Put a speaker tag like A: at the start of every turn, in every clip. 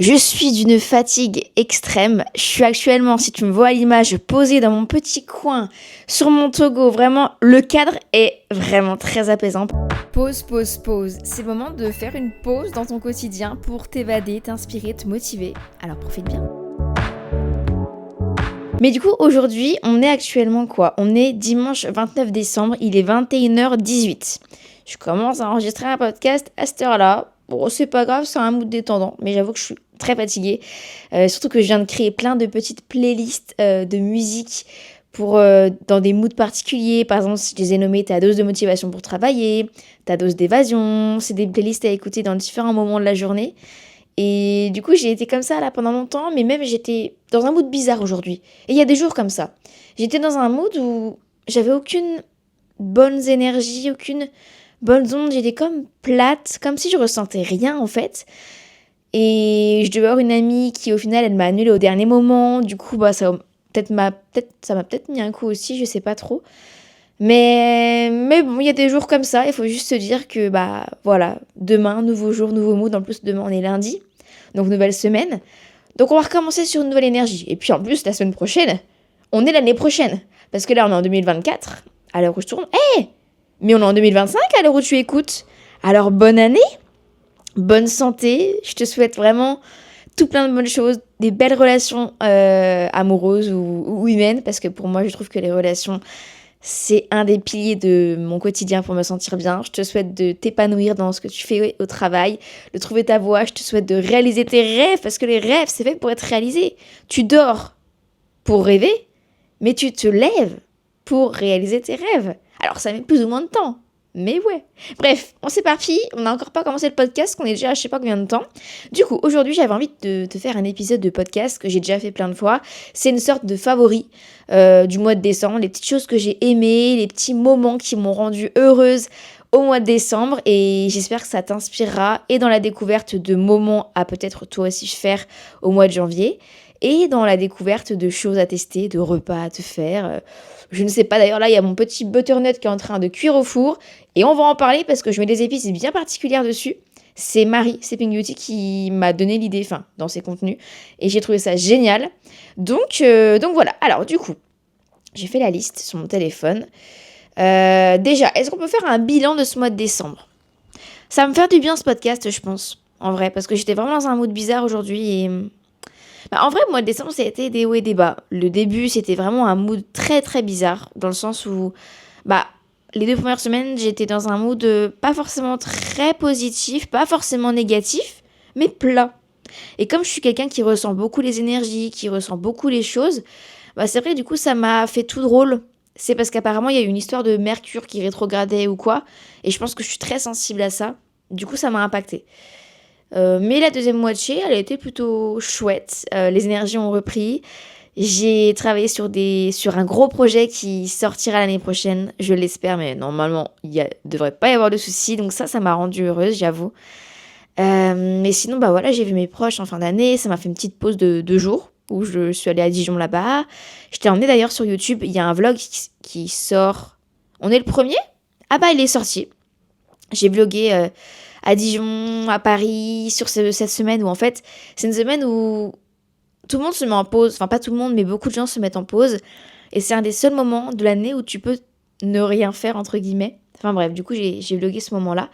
A: Je suis d'une fatigue extrême. Je suis actuellement, si tu me vois à l'image, posée dans mon petit coin sur mon Togo. Vraiment, le cadre est vraiment très apaisant. Pause, pause, pause. C'est le moment de faire une pause dans ton quotidien pour t'évader, t'inspirer, te motiver. Alors profite bien. Mais du coup, aujourd'hui, on est actuellement quoi? On est dimanche 29 décembre, il est 21h18. Je commence à enregistrer un podcast à cette heure-là. Bon, c'est pas grave, c'est un mood détendant, mais j'avoue que je suis très fatiguée. Surtout que je viens de créer plein de petites playlists de musique pour dans des moods particuliers. Par exemple, si je les ai nommées ta dose de motivation pour travailler, ta dose d'évasion. C'est des playlists à écouter dans différents moments de la journée. Et du coup, j'ai été comme ça là pendant longtemps, mais même j'étais dans un mood bizarre aujourd'hui. Et il y a des jours comme ça. J'étais dans un mood où j'avais aucune bonne énergie, aucune bonne onde. J'étais comme plate, comme si je ressentais rien en fait. Et je devais avoir une amie qui au final elle m'a annulé au dernier moment. Du coup, bah ça m'a peut-être mis un coup aussi, je sais pas trop. Mais bon, il y a des jours comme ça, il faut juste se dire que bah voilà, demain, nouveau jour, nouveau mood. En plus, demain on est lundi, donc nouvelle semaine. Donc on va recommencer sur une nouvelle énergie. Et puis en plus, la semaine prochaine, on est l'année prochaine. Parce que là, on est en 2024, à l'heure où je tourne. Mais on est en 2025 à l'heure où tu écoutes. Alors bonne année, bonne santé. Je te souhaite vraiment tout plein de bonnes choses, des belles relations amoureuses ou humaines. Parce que pour moi, je trouve que les relations, c'est un des piliers de mon quotidien pour me sentir bien. Je te souhaite de t'épanouir dans ce que tu fais au travail, de trouver ta voie. Je te souhaite de réaliser tes rêves parce que les rêves, c'est fait pour être réalisés. Tu dors pour rêver, mais tu te lèves pour réaliser tes rêves. Alors ça met plus ou moins de temps, mais ouais. Bref, on s'éparpille, on n'a encore pas commencé le podcast, qu'on est déjà à je sais pas combien de temps. Du coup, aujourd'hui, j'avais envie de te faire un épisode de podcast que j'ai déjà fait plein de fois. C'est une sorte de favori du mois de décembre, les petites choses que j'ai aimées, les petits moments qui m'ont rendue heureuse au mois de décembre, et j'espère que ça t'inspirera et dans la découverte de moments à peut-être toi aussi faire au mois de janvier, et dans la découverte de choses à tester, de repas à te faire. Je ne sais pas, d'ailleurs là il y a mon petit butternut qui est en train de cuire au four, et on va en parler parce que je mets des épices bien particulières dessus. C'est Marie, Sleeping Beauty, qui m'a donné l'idée, enfin, dans ses contenus, et j'ai trouvé ça génial. Donc voilà, alors du coup, j'ai fait la liste sur mon téléphone. Déjà, est-ce qu'on peut faire un bilan de ce mois de décembre? Ça va me faire du bien ce podcast, je pense, en vrai, parce que j'étais vraiment dans un mood bizarre aujourd'hui, et bah, en vrai, le mois de décembre, ça a été des hauts et des bas. Le début, c'était vraiment un mood très très bizarre, dans le sens où, bah, les 2 premières semaines, j'étais dans un mood pas forcément très positif, pas forcément négatif, mais plat. Et comme je suis quelqu'un qui ressent beaucoup les énergies, qui ressent beaucoup les choses, bah c'est vrai, du coup, ça m'a fait tout drôle. C'est parce qu'apparemment, il y a eu une histoire de Mercure qui rétrogradait ou quoi, et je pense que je suis très sensible à ça. Du coup, ça m'a impacté. Mais la deuxième moitié, elle a été plutôt chouette. Les énergies ont repris. J'ai travaillé sur un gros projet qui sortira l'année prochaine, je l'espère, mais normalement, devrait pas y avoir de soucis. Donc ça m'a rendue heureuse, j'avoue. Mais sinon, bah voilà, j'ai vu mes proches en fin d'année. Ça m'a fait une petite pause de 2 jours où je suis allée à Dijon là-bas. Je t'ai emmené d'ailleurs sur YouTube. Il y a un vlog qui sort. On est le premier? Ah bah, il est sorti. J'ai vlogué à Dijon, à Paris, sur cette semaine où en fait, c'est une semaine où tout le monde se met en pause. Enfin, pas tout le monde, mais beaucoup de gens se mettent en pause. Et c'est un des seuls moments de l'année où tu peux ne rien faire, entre guillemets. Enfin bref, du coup, j'ai vlogué ce moment-là.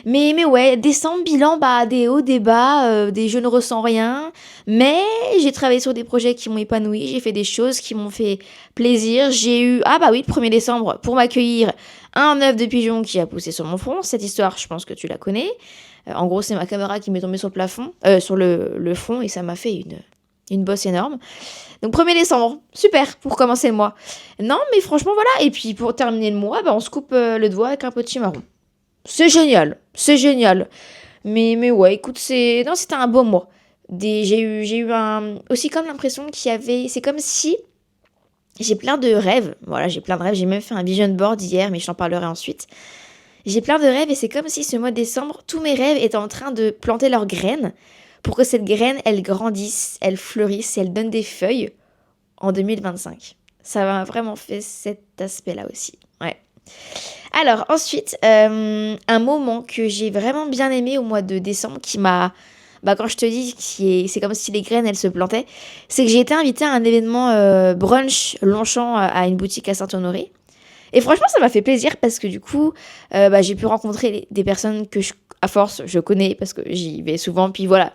A: Mais ouais, décembre, bilan, bah, des hauts, des bas, des je ne ressens rien. Mais j'ai travaillé sur des projets qui m'ont épanoui, j'ai fait des choses qui m'ont fait plaisir. J'ai eu, ah bah oui, le 1er décembre, pour m'accueillir, un œuf de pigeon qui a poussé sur mon front. Cette histoire, je pense que tu la connais. En gros, c'est ma caméra qui m'est tombée sur le plafond, sur le front, et ça m'a fait une bosse énorme. Donc 1er décembre, super pour commencer le mois. Non, mais franchement, voilà. Et puis pour terminer le mois, bah, on se coupe le doigt avec un petit marron. C'est génial, c'est génial. Mais ouais, écoute, non, c'était un beau mois. J'ai eu aussi comme l'impression qu'il y avait, c'est comme si j'ai plein de rêves. Voilà, j'ai plein de rêves. J'ai même fait un vision board hier, mais je t'en parlerai ensuite. J'ai plein de rêves et c'est comme si ce mois de décembre, tous mes rêves étaient en train de planter leurs graines pour que cette graine, elle grandisse, elle fleurisse, elle donne des feuilles en 2025. Ça m'a vraiment fait cet aspect-là aussi. Ouais. Alors ensuite, un moment que j'ai vraiment bien aimé au mois de décembre qui m'a bah quand je te dis que c'est comme si les graines, elles se plantaient, c'est que j'ai été invitée à un événement brunch Longchamp à une boutique à Saint-Honoré. Et franchement, ça m'a fait plaisir parce que du coup, bah, j'ai pu rencontrer des personnes que à force, je connais parce que j'y vais souvent. Puis voilà,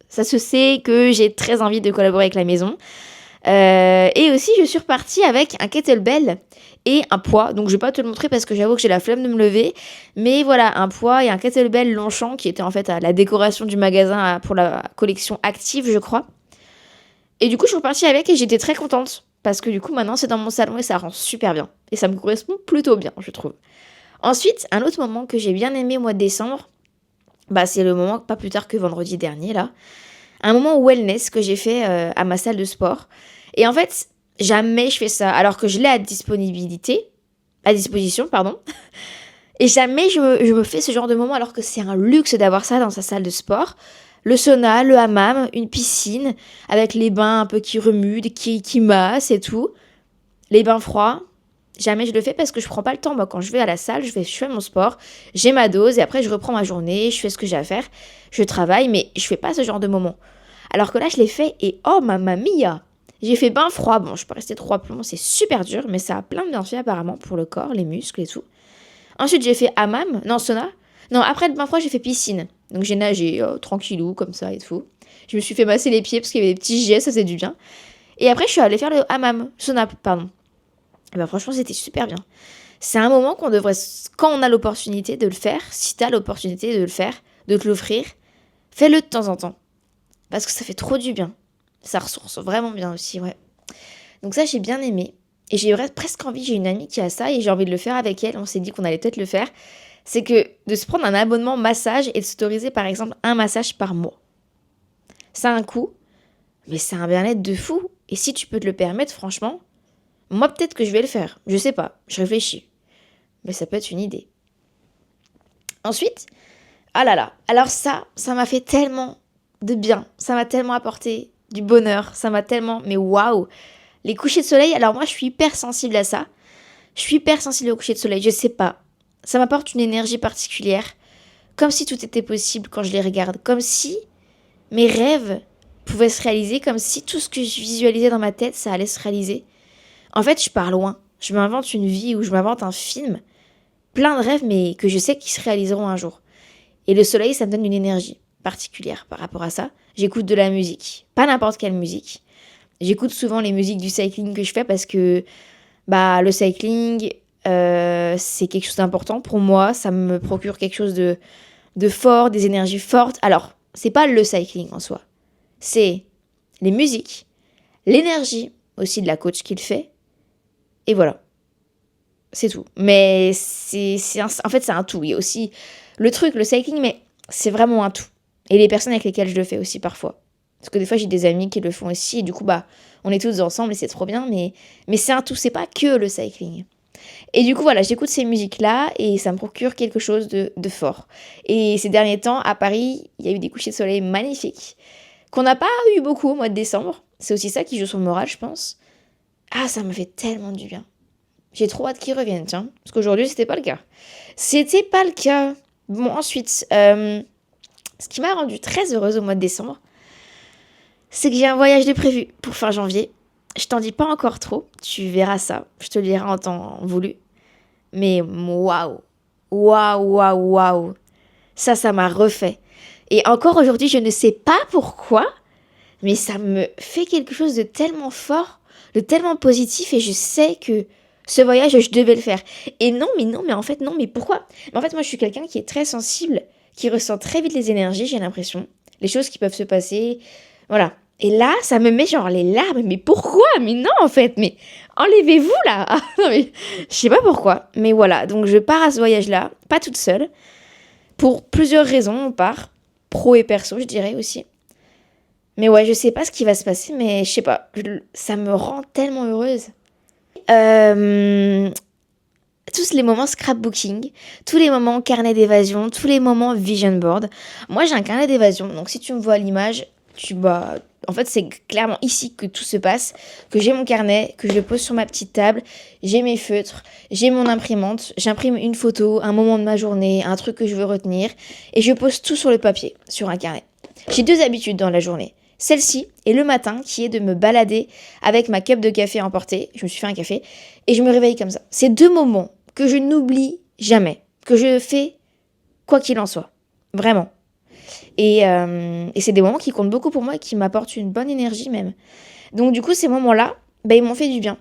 A: ça se sait que j'ai très envie de collaborer avec la maison. Et aussi, je suis repartie avec un kettlebell et un poids. Donc, je vais pas te le montrer parce que j'avoue que j'ai la flemme de me lever. Mais voilà, un poids et un kettlebell Longchamp qui était en fait à la décoration du magasin pour la collection Active, je crois. Et du coup, je suis repartie avec et j'étais très contente. Parce que du coup, maintenant, c'est dans mon salon et ça rend super bien. Et ça me correspond plutôt bien, je trouve. Ensuite, un autre moment que j'ai bien aimé au mois de décembre, bah, c'est le moment, pas plus tard que vendredi dernier, là. Un moment wellness que j'ai fait à ma salle de sport. Et en fait, jamais je fais ça alors que je l'ai à disposition, pardon. Et jamais je me fais ce genre de moment alors que c'est un luxe d'avoir ça dans sa salle de sport. Le sauna, le hammam, une piscine avec les bains un peu qui remuent, qui massent et tout. Les bains froids, jamais je le fais parce que je prends pas le temps. Moi, quand je vais à la salle, je fais mon sport, j'ai ma dose et après je reprends ma journée, je fais ce que j'ai à faire, je travaille, mais je fais pas ce genre de moment. Alors que là, je l'ai fait et oh mamma mia! J'ai fait bain froid. Bon, je peux rester 3 plombs, c'est super dur, mais ça a plein de bienfaits apparemment pour le corps, les muscles et tout. Ensuite, j'ai fait hammam, non, sauna. Non, après le bain froid, j'ai fait piscine. Donc j'ai nagé tranquillou, comme ça et tout. Je me suis fait masser les pieds parce qu'il y avait des petits jets, ça faisait du bien. Et après, je suis allée faire le hammam, sauna, pardon. Et bah franchement, c'était super bien. C'est un moment qu'on devrait, quand on a l'opportunité de le faire, si t'as l'opportunité de le faire, de te l'offrir, fais-le de temps en temps. Parce que ça fait trop du bien. Ça ressource vraiment bien aussi, ouais. Donc ça, j'ai bien aimé. Et j'ai presque envie, j'ai une amie qui a ça et j'ai envie de le faire avec elle. On s'est dit qu'on allait peut-être le faire. C'est que de se prendre un abonnement massage et de s'autoriser par exemple un massage par mois. Ça a un coût, mais c'est un bien-être de fou. Et si tu peux te le permettre, franchement, moi peut-être que je vais le faire. Je sais pas, je réfléchis. Mais ça peut être une idée. Ensuite, ah là là, alors ça m'a fait tellement de bien. Ça m'a tellement apporté du bonheur. Ça m'a tellement, mais waouh. Les couchers de soleil, alors moi je suis hyper sensible à ça. Je suis hyper sensible aux couchers de soleil, je sais pas. Ça m'apporte une énergie particulière. Comme si tout était possible quand je les regarde. Comme si mes rêves pouvaient se réaliser. Comme si tout ce que je visualisais dans ma tête, ça allait se réaliser. En fait, je pars loin. Je m'invente une vie ou je m'invente un film. Plein de rêves, mais que je sais qu'ils se réaliseront un jour. Et le soleil, ça me donne une énergie particulière par rapport à ça. J'écoute de la musique. Pas n'importe quelle musique. J'écoute souvent les musiques du cycling que je fais parce que bah, le cycling, c'est quelque chose d'important pour moi. Ça me procure quelque chose de fort, des énergies fortes. Alors, c'est pas le cycling en soi. C'est les musiques, l'énergie aussi de la coach qui le fait. Et voilà. C'est tout. Mais en fait, c'est un tout. Il y a aussi le truc, le cycling, mais c'est vraiment un tout. Et les personnes avec lesquelles je le fais aussi parfois. Parce que des fois, j'ai des amis qui le font aussi. Et du coup, bah, on est tous ensemble et c'est trop bien. Mais c'est un tout. C'est pas que le cycling. Et du coup, voilà, j'écoute ces musiques-là et ça me procure quelque chose de fort. Et ces derniers temps, à Paris, il y a eu des couchers de soleil magnifiques qu'on n'a pas eu beaucoup au mois de décembre. C'est aussi ça qui joue sur le moral, je pense. Ah, ça me fait tellement du bien. J'ai trop hâte qu'ils reviennent, tiens. Parce qu'aujourd'hui, c'était pas le cas. C'était pas le cas. Bon, ensuite, ce qui m'a rendue très heureuse au mois de décembre, c'est que j'ai un voyage de prévu pour fin janvier. Je t'en dis pas encore trop, tu verras ça. Je te le dirai en temps voulu. Mais waouh, waouh, waouh, waouh. Ça m'a refait. Et encore aujourd'hui, je ne sais pas pourquoi, mais ça me fait quelque chose de tellement fort, de tellement positif, et je sais que ce voyage, je devais le faire. Et non, mais en fait, non, mais pourquoi? Mais en fait, moi, je suis quelqu'un qui est très sensible, qui ressent très vite les énergies, j'ai l'impression. Les choses qui peuvent se passer, voilà. Et là, ça me met genre les larmes. Mais pourquoi? Mais non, en fait, mais enlevez-vous là. Ah, non, mais je sais pas pourquoi. Mais voilà, donc je pars à ce voyage-là, pas toute seule. Pour plusieurs raisons, on part. Pro et perso, je dirais aussi. Mais ouais, je sais pas ce qui va se passer, mais je sais pas. Ça me rend tellement heureuse. Tous les moments scrapbooking, tous les moments carnet d'évasion, tous les moments vision board. Moi, j'ai un carnet d'évasion, donc si tu me vois à l'image, en fait, c'est clairement ici que tout se passe, que j'ai mon carnet, que je le pose sur ma petite table, j'ai mes feutres, j'ai mon imprimante, j'imprime une photo, un moment de ma journée, un truc que je veux retenir, et je pose tout sur le papier, sur un carnet. J'ai 2 habitudes dans la journée. Celle-ci et le matin qui est de me balader avec ma cup de café emportée. Je me suis fait un café et je me réveille comme ça. C'est 2 moments que je n'oublie jamais, que je fais quoi qu'il en soit. Vraiment. Et c'est des moments qui comptent beaucoup pour moi et qui m'apportent une bonne énergie même. Donc du coup, ces moments-là, ils m'ont fait du bien.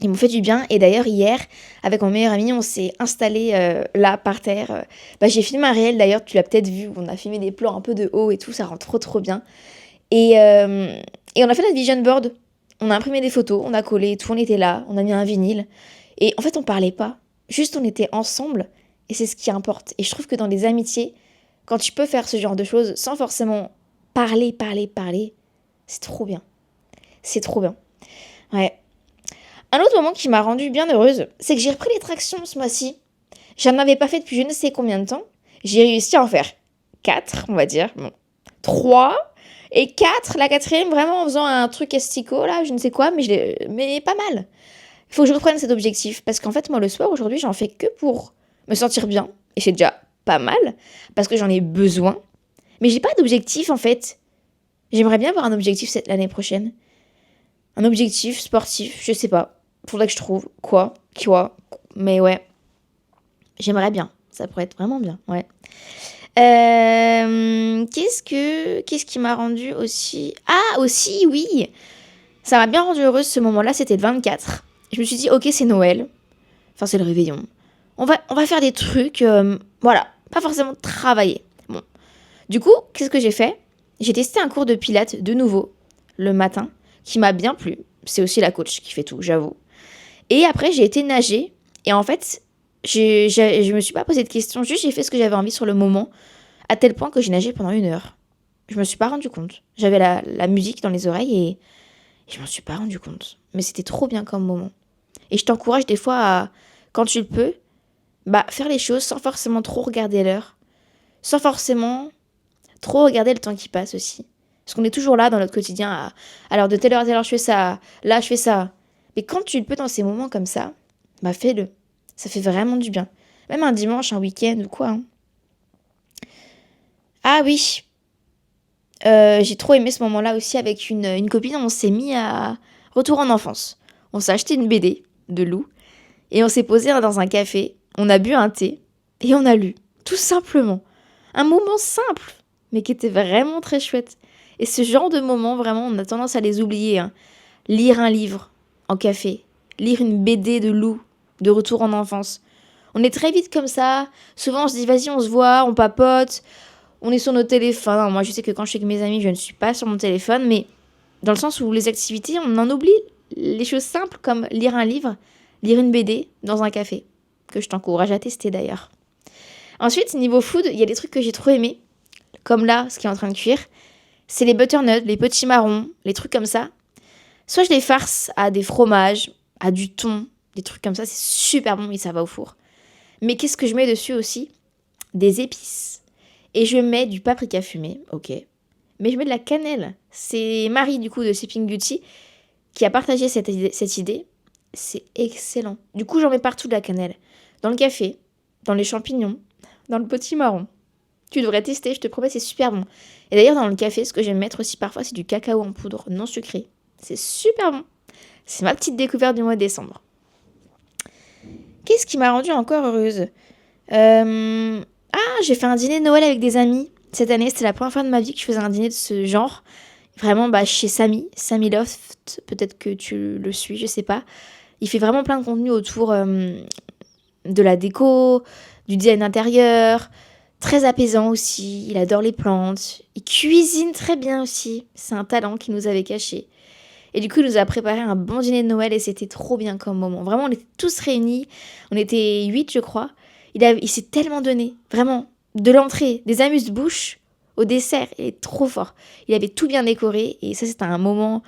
A: Ils m'ont fait du bien. Et d'ailleurs, hier, avec mon meilleur ami, on s'est installé là, par terre. J'ai filmé un réel, d'ailleurs, tu l'as peut-être vu. On a filmé des plans un peu de haut et tout. Ça rend trop, trop bien. Et on a fait notre vision board. On a imprimé des photos, on a collé, tout, on était là. On a mis un vinyle. Et en fait, on parlait pas. Juste, on était ensemble. Et c'est ce qui importe. Et je trouve que dans les amitiés, quand tu peux faire ce genre de choses sans forcément parler, c'est trop bien. C'est trop bien. Ouais. Un autre moment qui m'a rendue bien heureuse, c'est que j'ai repris les tractions ce mois-ci. J'en avais pas fait depuis je ne sais combien de temps. J'ai réussi à en faire 4, on va dire. Bon, 3 et 4. La quatrième, vraiment en faisant un truc asticot, là, je ne sais quoi, mais pas mal. Il faut que je reprenne cet objectif. Parce qu'en fait, moi, le soir, aujourd'hui, j'en fais que pour me sentir bien. Et c'est déjà pas mal, parce que j'en ai besoin. Mais j'ai pas d'objectif, en fait. J'aimerais bien avoir un objectif l'année prochaine. Un objectif sportif, je sais pas. Faudrait que je trouve quoi. Mais ouais, j'aimerais bien. Ça pourrait être vraiment bien, ouais. Qu'est-ce qui m'a rendu aussi... Ah, aussi, oui. Ça m'a bien rendu heureuse ce moment-là, c'était le 24. Je me suis dit, ok, c'est Noël. Enfin, c'est le réveillon. On va faire des trucs, voilà, pas forcément travailler. Bon. Du coup, qu'est-ce que j'ai fait ? J'ai testé un cours de pilates de nouveau, le matin, qui m'a bien plu. C'est aussi la coach qui fait tout, j'avoue. Et après, j'ai été nager. Et en fait, je me suis pas posé de questions. Juste, j'ai fait ce que j'avais envie sur le moment. À tel point que j'ai nagé pendant 1 heure. Je me suis pas rendu compte. J'avais la musique dans les oreilles et je m'en suis pas rendu compte. Mais c'était trop bien comme moment. Et je t'encourage des fois à, quand tu le peux, faire les choses sans forcément trop regarder l'heure. Sans forcément trop regarder le temps qui passe aussi. Parce qu'on est toujours là dans notre quotidien alors de telle heure à telle heure je fais ça, là je fais ça. Mais quand tu le peux dans ces moments comme ça, fais-le. Ça fait vraiment du bien. Même un dimanche, un week-end ou quoi. Hein. Ah oui, j'ai trop aimé ce moment-là aussi avec une copine. On s'est mis à retour en enfance. On s'est acheté une BD de Lou et on s'est posé dans un café. On a bu un thé et on a lu. Tout simplement. Un moment simple, mais qui était vraiment très chouette. Et ce genre de moments, vraiment, on a tendance à les oublier. Hein. Lire un livre en café, lire une BD de Lou, de retour en enfance. On est très vite comme ça. Souvent, on se dit, vas-y, on se voit, on papote, on est sur nos téléphones. Alors, moi, je sais que quand je suis avec mes amis, je ne suis pas sur mon téléphone, mais dans le sens où les activités, on en oublie les choses simples comme lire un livre, lire une BD dans un café, que je t'encourage à tester d'ailleurs. Ensuite, niveau food, il y a des trucs que j'ai trop aimés, comme là, ce qui est en train de cuire. C'est les butternuts, les petits marrons, les trucs comme ça. Soit je les farce à des fromages, à du thon, des trucs comme ça, c'est super bon et ça va au four. Mais qu'est-ce que je mets dessus aussi ? Des épices. Et je mets du paprika fumé, ok. Mais je mets de la cannelle. C'est Marie, du coup, de Sipping Beauty, qui a partagé cette idée. C'est excellent. Du coup, j'en mets partout de la cannelle. Dans le café, dans les champignons, dans le petit marron. Tu devrais tester, je te promets, c'est super bon. Et d'ailleurs, dans le café, ce que j'aime mettre aussi parfois, c'est du cacao en poudre non sucré. C'est super bon. C'est ma petite découverte du mois de décembre. Qu'est-ce qui m'a rendue encore heureuse ? J'ai fait un dîner de Noël avec des amis. Cette année, c'était la première fois de ma vie que je faisais un dîner de ce genre. Vraiment, chez Samy Loft, peut-être que tu le suis, je sais pas. Il fait vraiment plein de contenu autour de la déco, du design intérieur, très apaisant aussi. Il adore les plantes. Il cuisine très bien aussi. C'est un talent qu'il nous avait caché. Et du coup, il nous a préparé un bon dîner de Noël et c'était trop bien comme moment. Vraiment, on était tous réunis. On était 8, je crois. Il s'est tellement donné. Vraiment. De l'entrée, des amuse-bouches au dessert. Il est trop fort. Il avait tout bien décoré. Et ça, c'était un moment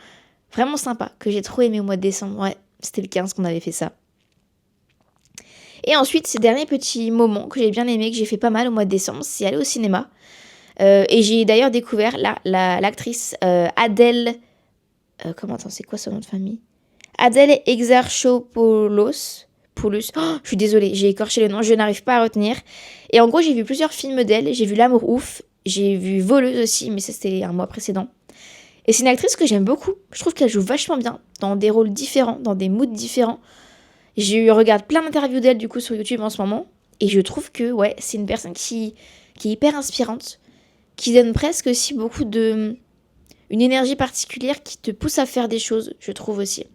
A: vraiment sympa que j'ai trop aimé au mois de décembre. Ouais, c'était le 15 qu'on avait fait ça. Et ensuite, ces derniers petits moments que j'ai bien aimé, que j'ai fait pas mal au mois de décembre, c'est aller au cinéma. Et j'ai d'ailleurs découvert l'actrice Adèle... c'est quoi son nom de famille ? Adèle Exarchopoulos. Oh, je suis désolée, j'ai écorché le nom, je n'arrive pas à retenir. Et en gros, j'ai vu plusieurs films d'elle. J'ai vu L'amour ouf J'ai vu Voleuse aussi, mais ça c'était un mois précédent. Et c'est une actrice que j'aime beaucoup. Je trouve qu'elle joue vachement bien, dans des rôles différents, dans des moods différents. Regarde plein d'interviews d'elle du coup sur YouTube en ce moment. Et je trouve que ouais, c'est une personne qui est hyper inspirante, qui donne presque aussi beaucoup de... une énergie particulière qui te pousse à faire des choses, je trouve aussi.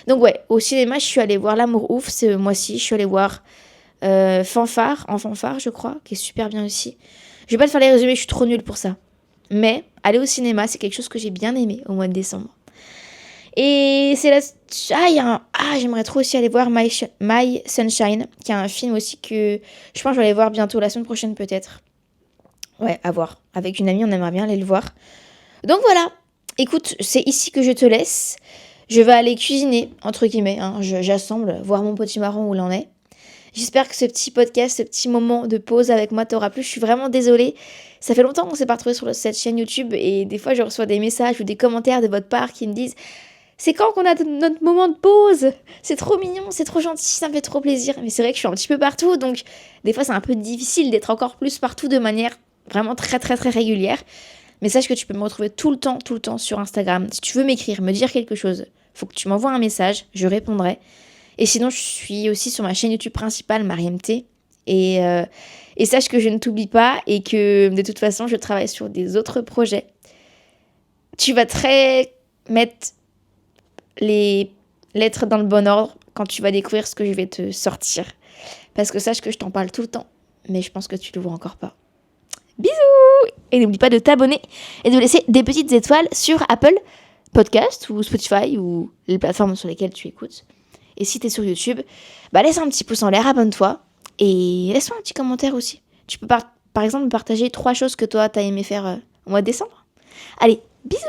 A: Donc ouais, au cinéma, je suis allée voir L'Amour Ouf ce mois-ci. Je suis allée voir Fanfare, en Fanfare, je crois, qui est super bien aussi. Je vais pas te faire les résumés, je suis trop nulle pour ça. Mais aller au cinéma, c'est quelque chose que j'ai bien aimé au mois de décembre. Et c'est là... j'aimerais trop aussi aller voir My Sunshine, qui est un film aussi que je pense que je vais aller voir bientôt, la semaine prochaine peut-être. Ouais, à voir. Avec une amie, on aimerait bien aller le voir. Donc voilà. Écoute, c'est ici que je te laisse. Je vais aller cuisiner, entre guillemets. J'assemble, voir mon potimarron où il en est. J'espère que ce petit podcast, ce petit moment de pause avec moi t'aura plu. Je suis vraiment désolée. Ça fait longtemps qu'on s'est pas retrouvés sur cette chaîne YouTube et des fois je reçois des messages ou des commentaires de votre part qui me disent c'est quand qu'on a notre moment de pause? C'est trop mignon, c'est trop gentil, ça me fait trop plaisir. Mais c'est vrai que je suis un petit peu partout, donc des fois c'est un peu difficile d'être encore plus partout de manière vraiment très très très régulière. Mais sache que tu peux me retrouver tout le temps sur Instagram. Si tu veux m'écrire, me dire quelque chose, faut que tu m'envoies un message, je répondrai. Et sinon, je suis aussi sur ma chaîne YouTube principale, MariMT. Et sache que je ne t'oublie pas et que de toute façon, je travaille sur des autres projets. Tu vas très mettre les lettres dans le bon ordre quand tu vas découvrir ce que je vais te sortir. Parce que sache que je t'en parle tout le temps, mais je pense que tu le vois encore pas. Bisous! Et n'oublie pas de t'abonner et de laisser des petites étoiles sur Apple Podcast ou Spotify ou les plateformes sur lesquelles tu écoutes. Et si t'es sur YouTube, laisse un petit pouce en l'air, abonne-toi et laisse-moi un petit commentaire aussi. Tu peux par exemple me partager 3 choses que toi t'as aimé faire au mois de décembre. Allez, bisous!